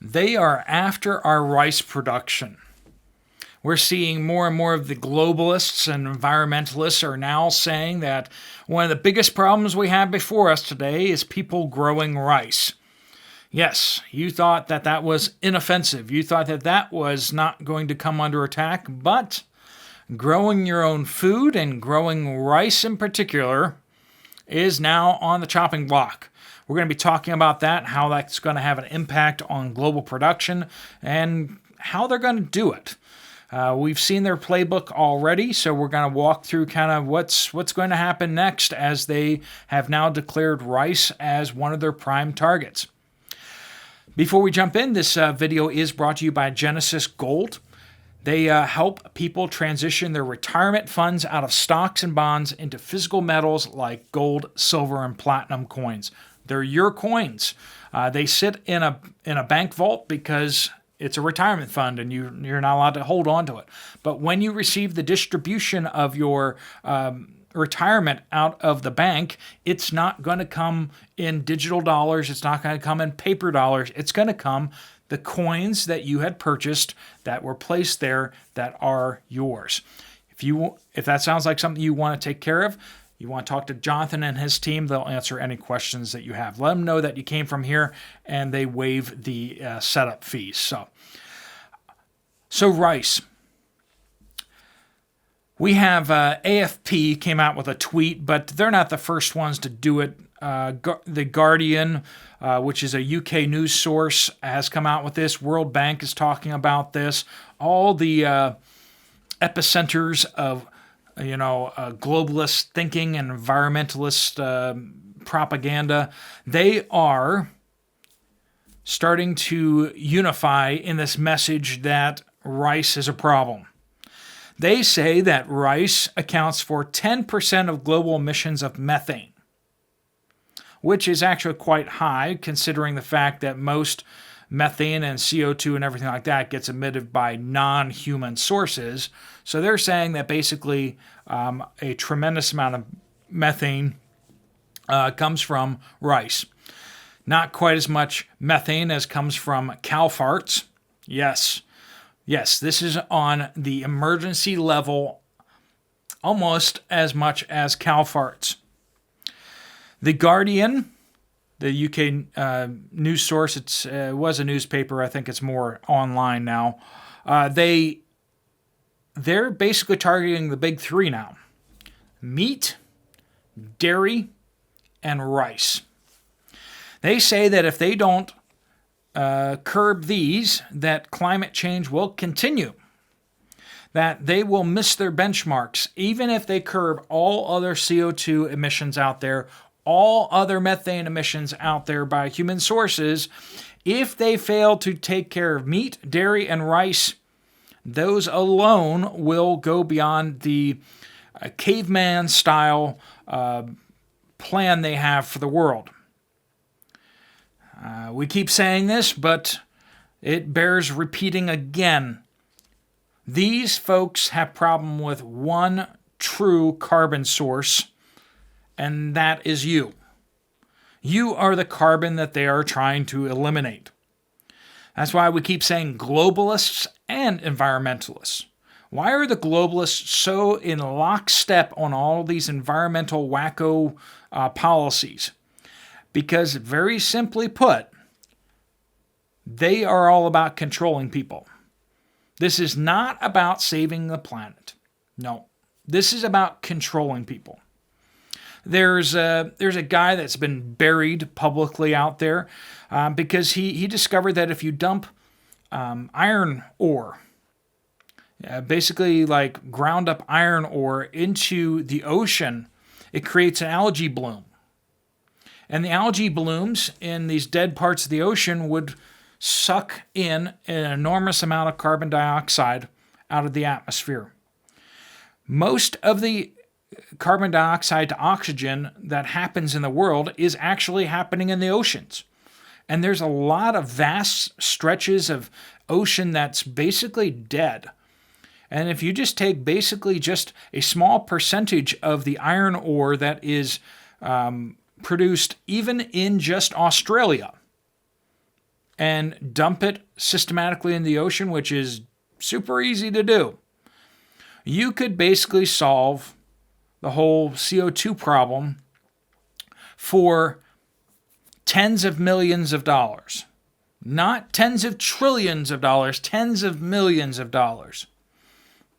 They are after our rice production. We're seeing more and more of the globalists and environmentalists are now saying that one of the biggest problems we have before us today is people growing rice. Yes, you thought that that was inoffensive. You thought that that was not going to come under attack, but growing your own food and growing rice in particular is now on the chopping block. We're going to be talking about that, how that's going to have an impact on global production, and how they're going to do it. We've seen their playbook already, so we're going to walk through kind of what's going to happen next as they have now declared rice as one of their prime targets. Before we jump in, this video is brought to you by Genesis Gold. They help people transition their retirement funds out of stocks and bonds into physical metals like gold, silver, and platinum coins. They're your coins. They sit in a bank vault because it's a retirement fund and you're not allowed to hold on to it. But when you receive the distribution of your retirement out of the bank, it's not going to come in digital dollars. It's not going to come in paper dollars. It's going to come the coins that you had purchased that were placed there that are yours. If that sounds like something you want to take care of, you want to talk to Jonathan and his team, they'll answer any questions that you have. Let them know that you came from here and they waive the setup fees. So rice. We have AFP came out with a tweet, but they're not the first ones to do it. The Guardian, which is a UK news source, has come out with this. World Bank is talking about this. All the epicenters of globalist thinking and environmentalist propaganda, they are starting to unify in this message that rice is a problem. They say that rice accounts for 10% of global emissions of methane, which is actually quite high considering the fact that most methane and CO2 and everything like that gets emitted by non-human sources. So they're saying that basically a tremendous amount of methane comes from rice. Not quite as much methane as comes from cow farts. Yes, this is on the emergency level almost as much as cow farts. The Guardian, the UK news source, it was a newspaper. I think it's more online now. They're basically targeting the big three now: meat, dairy, and rice. They say that if they don't curb these, that climate change will continue. That they will miss their benchmarks, even if they curb all other CO2 emissions out there, all other methane emissions out there by human sources. If they fail to take care of meat, dairy, and rice, those alone will go beyond the caveman-style plan they have for the world. We keep saying this, but it bears repeating again. These folks have problem with one true carbon source, and that is you. You are the carbon that they are trying to eliminate. That's why we keep saying globalists and environmentalists. Why are the globalists so in lockstep on all these environmental wacko policies? Because very simply put, they are all about controlling people. This is not about saving the planet. No, this is about controlling people. There's a guy that's been buried publicly out there because he discovered that if you dump iron ore, basically like ground up iron ore into the ocean, it creates an algae bloom. And the algae blooms in these dead parts of the ocean would suck in an enormous amount of carbon dioxide out of the atmosphere. Most of the carbon dioxide to oxygen that happens in the world is actually happening in the oceans. And there's a lot of vast stretches of ocean that's basically dead. And if you just take basically just a small percentage of the iron ore that is produced even in just Australia, and dump it systematically in the ocean, which is super easy to do, you could basically solve the whole CO2 problem for tens of millions of dollars. Not tens of trillions of dollars, tens of millions of dollars.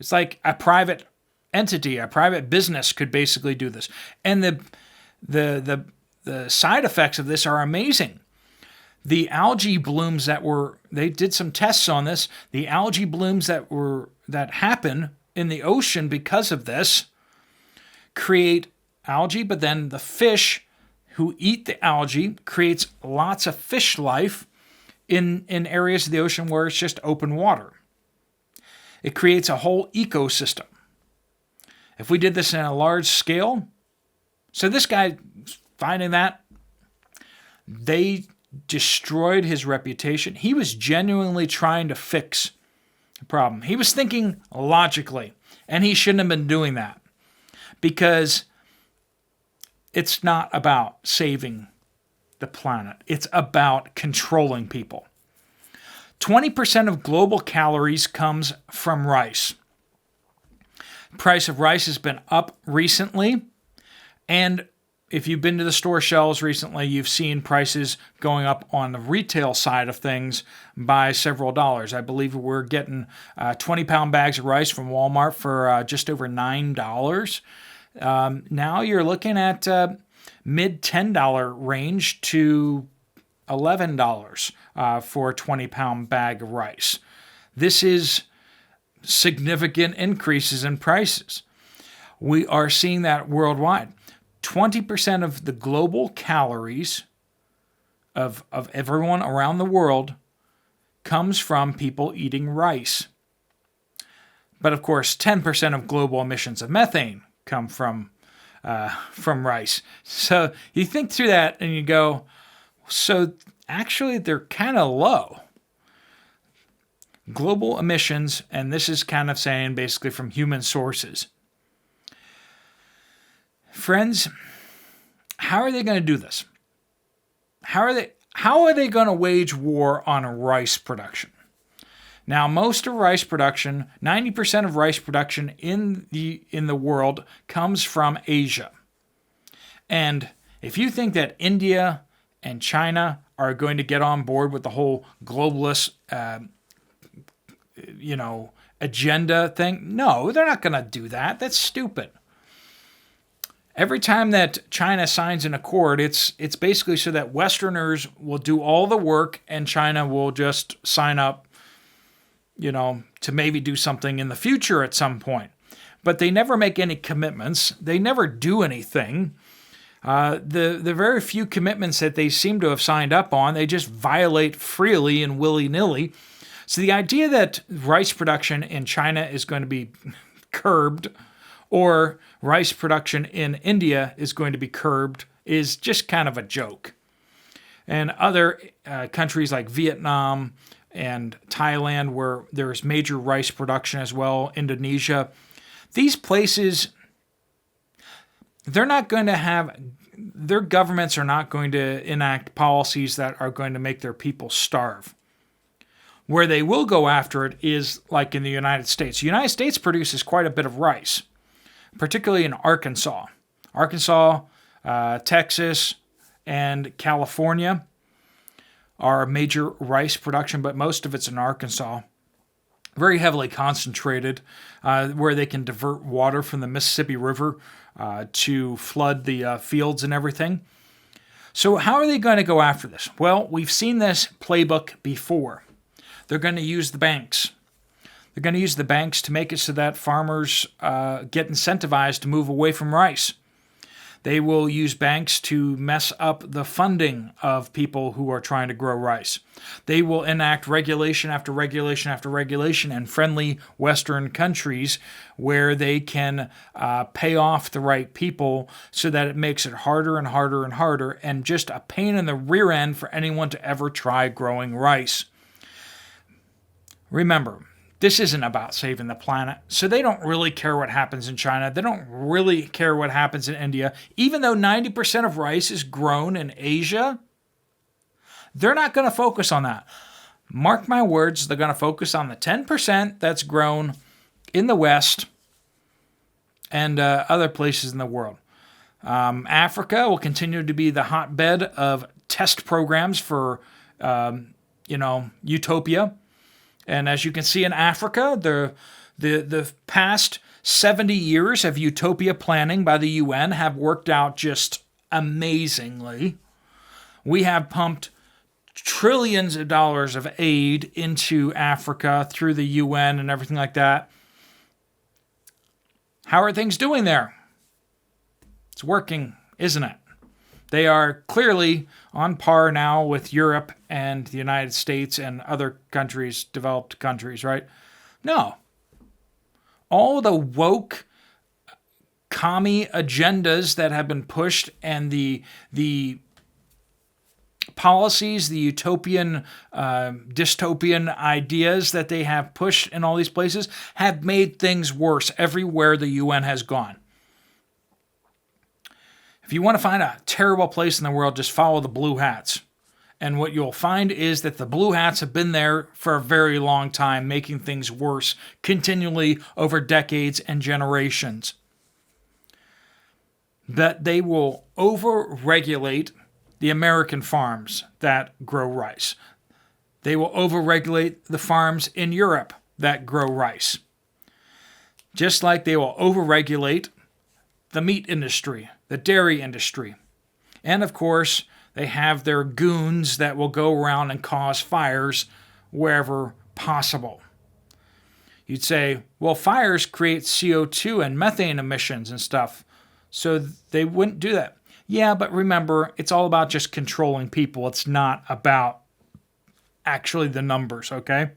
It's like a private entity, a private business could basically do this. And the side effects of this are amazing. The algae blooms they did some tests on this. The algae blooms that happen in the ocean because of this create algae, but then the fish who eat the algae creates lots of fish life in areas of the ocean where it's just open water. It creates a whole ecosystem. If we did this in a large scale, so this guy finding that, they destroyed his reputation. He was genuinely trying to fix the problem. He was thinking logically, and he shouldn't have been doing that because it's not about saving the planet. It's about controlling people. 20% of global calories comes from rice. The price of rice has been up recently, and if you've been to the store shelves recently, you've seen prices going up on the retail side of things by several dollars. I believe we're getting 20-pound bags of rice from Walmart for just over $9. Now you're looking at mid $10 range to $11 for a 20-pound bag of rice. This is significant increases in prices. We are seeing that worldwide. 20% of the global calories of everyone around the world comes from people eating rice. But of course, 10% of global emissions of methane come from rice. So you think through that and you go, so actually they're kind of low. Global emissions, and this is kind of saying basically from human sources. Friends, how are they going to do this? How are they going to wage war on rice production? Now, most of rice production, 90% of rice production in the world comes from Asia. And if you think that India and China are going to get on board with the whole globalist agenda thing, no, they're not going to do that. That's stupid. Every time that China signs an accord, it's basically so that Westerners will do all the work and China will just sign up, to maybe do something in the future at some point. But they never make any commitments. They never do anything. The very few commitments that they seem to have signed up on, they just violate freely and willy-nilly. So the idea that rice production in China is going to be curbed or rice production in India is going to be curbed is just kind of a joke. And other countries like Vietnam and Thailand, where there's major rice production as well, Indonesia, these places, their governments are not going to enact policies that are going to make their people starve. Where they will go after it is like in the United States. The United States produces quite a bit of rice, particularly in Arkansas. Texas, and California are major rice production, but most of it's in Arkansas. Very heavily concentrated, where they can divert water from the Mississippi River to flood the fields and everything. So how are they going to go after this? Well, we've seen this playbook before. They're going to use the banks. They're going to use the banks to make it so that farmers get incentivized to move away from rice. They will use banks to mess up the funding of people who are trying to grow rice. They will enact regulation after regulation after regulation in friendly Western countries where they can pay off the right people so that it makes it harder and harder and harder and just a pain in the rear end for anyone to ever try growing rice. Remember, this isn't about saving the planet, so they don't really care what happens in China. They don't really care what happens in India. Even though 90% of rice is grown in Asia, They're not going to focus on that. Mark my words, they're going to focus on the 10% that's grown in the West and other places in the world. Africa will continue to be the hotbed of test programs for, utopia. And as you can see in Africa, the past 70 years of utopia planning by the UN have worked out just amazingly. We have pumped trillions of dollars of aid into Africa through the UN and everything like that. How are things doing there? It's working, isn't it? They are clearly on par now with Europe and the United States and other countries, developed countries, right? No. All the woke commie agendas that have been pushed and the policies, the utopian, dystopian ideas that they have pushed in all these places have made things worse everywhere the UN has gone. If you want to find a terrible place in the world, just follow the blue hats. And what you'll find is that the blue hats have been there for a very long time, making things worse continually over decades and generations. That they will over-regulate the American farms that grow rice. They will over-regulate the farms in Europe that grow rice. Just like they will over-regulate the meat industry, the dairy industry. And of course, they have their goons that will go around and cause fires wherever possible. You'd say, well, fires create CO2 and methane emissions and stuff, so they wouldn't do that. Yeah, but remember, it's all about just controlling people. It's not about actually the numbers, okay?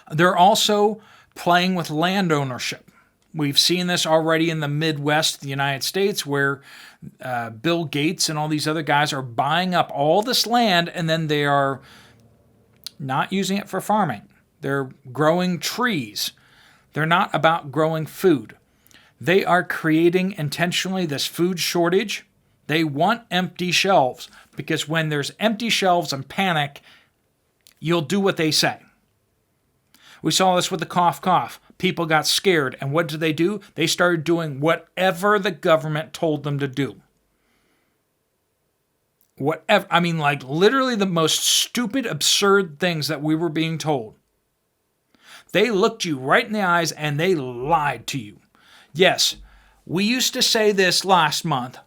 They're also playing with land ownership. We've seen this already in the Midwest of the United States where Bill Gates and all these other guys are buying up all this land and then they are not using it for farming. They're growing trees. They're not about growing food. They are creating intentionally this food shortage. They want empty shelves because when there's empty shelves and panic, you'll do what they say. We saw this with the cough. People got scared, and what did they do? They started doing whatever the government told them to do. Whatever, like literally the most stupid, absurd things that we were being told. They looked you right in the eyes and they lied to you. Yes, we used to say this last month,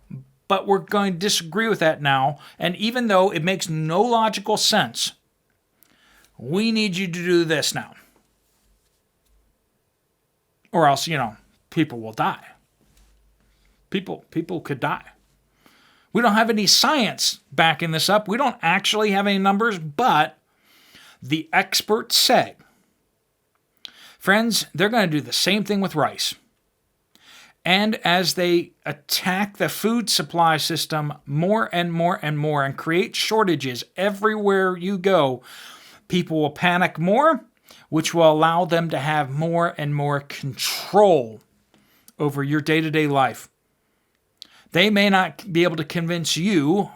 but we're going to disagree with that now. And even though it makes no logical sense, we need you to do this now. Or else, people will die. People could die. We don't have any science backing this up. We don't actually have any numbers, but the experts say, friends, they're going to do the same thing with rice. And as they attack the food supply system more and more and more and create shortages everywhere you go, people will panic more, which will allow them to have more and more control over your day-to-day life. They may not be able to convince you,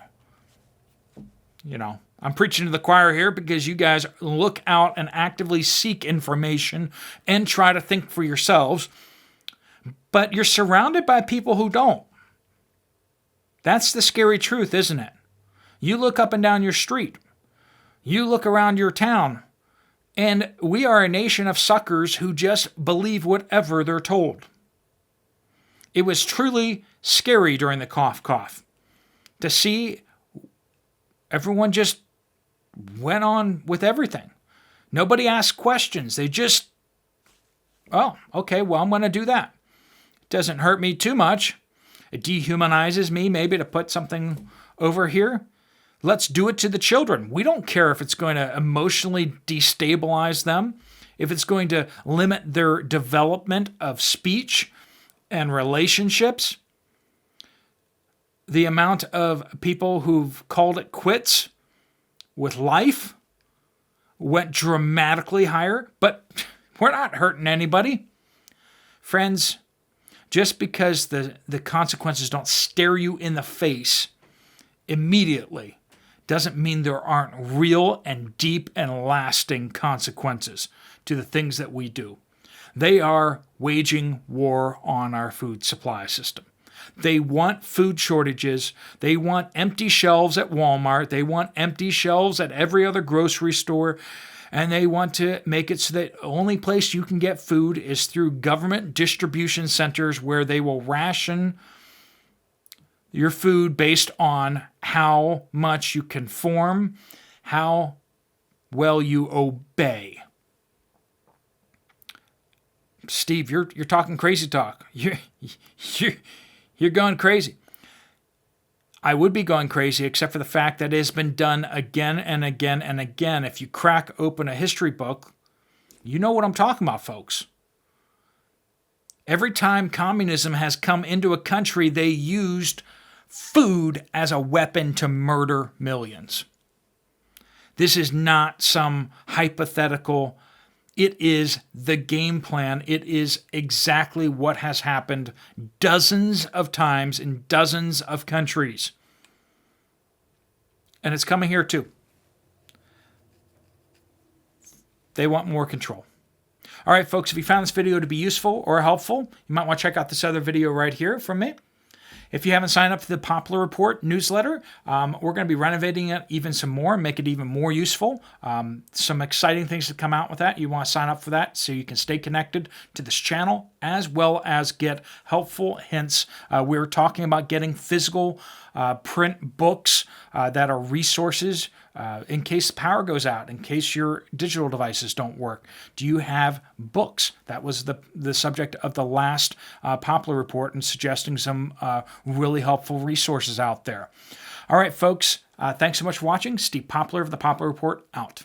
I'm preaching to the choir here because you guys look out and actively seek information and try to think for yourselves, but you're surrounded by people who don't. That's the scary truth, isn't it? You look up and down your street. You look around your town. And we are a nation of suckers who just believe whatever they're told. It was truly scary during the cough to see everyone just went on with everything. Nobody asked questions. They just, I'm going to do that. It doesn't hurt me too much. It dehumanizes me maybe to put something over here. Let's do it to the children. We don't care if it's going to emotionally destabilize them, if it's going to limit their development of speech and relationships. The amount of people who've called it quits with life went dramatically higher, but we're not hurting anybody. Friends, just because the consequences don't stare you in the face immediately doesn't mean there aren't real and deep and lasting consequences to the things that we do. They are waging war on our food supply system. They want food shortages. They want empty shelves at Walmart. They want empty shelves at every other grocery store. And they want to make it so that the only place you can get food is through government distribution centers where they will ration your food based on how much you conform, how well you obey. Steve, you're talking crazy talk. You're going crazy. I would be going crazy, except for the fact that it has been done again and again and again. If you crack open a history book, you know what I'm talking about, folks. Every time communism has come into a country, they used food as a weapon to murder millions. This is not some hypothetical. It is the game plan. It is exactly what has happened dozens of times in dozens of countries. And it's coming here too. They want more control. All right, folks, if you found this video to be useful or helpful, you might want to check out this other video right here from me. If you haven't signed up to the Poplar Report newsletter, we're going to be renovating it even some more, make it even more useful. Some exciting things to come out with that. You want to sign up for that so you can stay connected to this channel as well as get helpful hints. We're talking about getting physical print books that are resources in case power goes out, in case your digital devices don't work. Do you have books? That was the subject of the last Poplar Report, and suggesting some really helpful resources out there. All right, folks, thanks so much for watching. Steve Poplar of the Poplar Report out.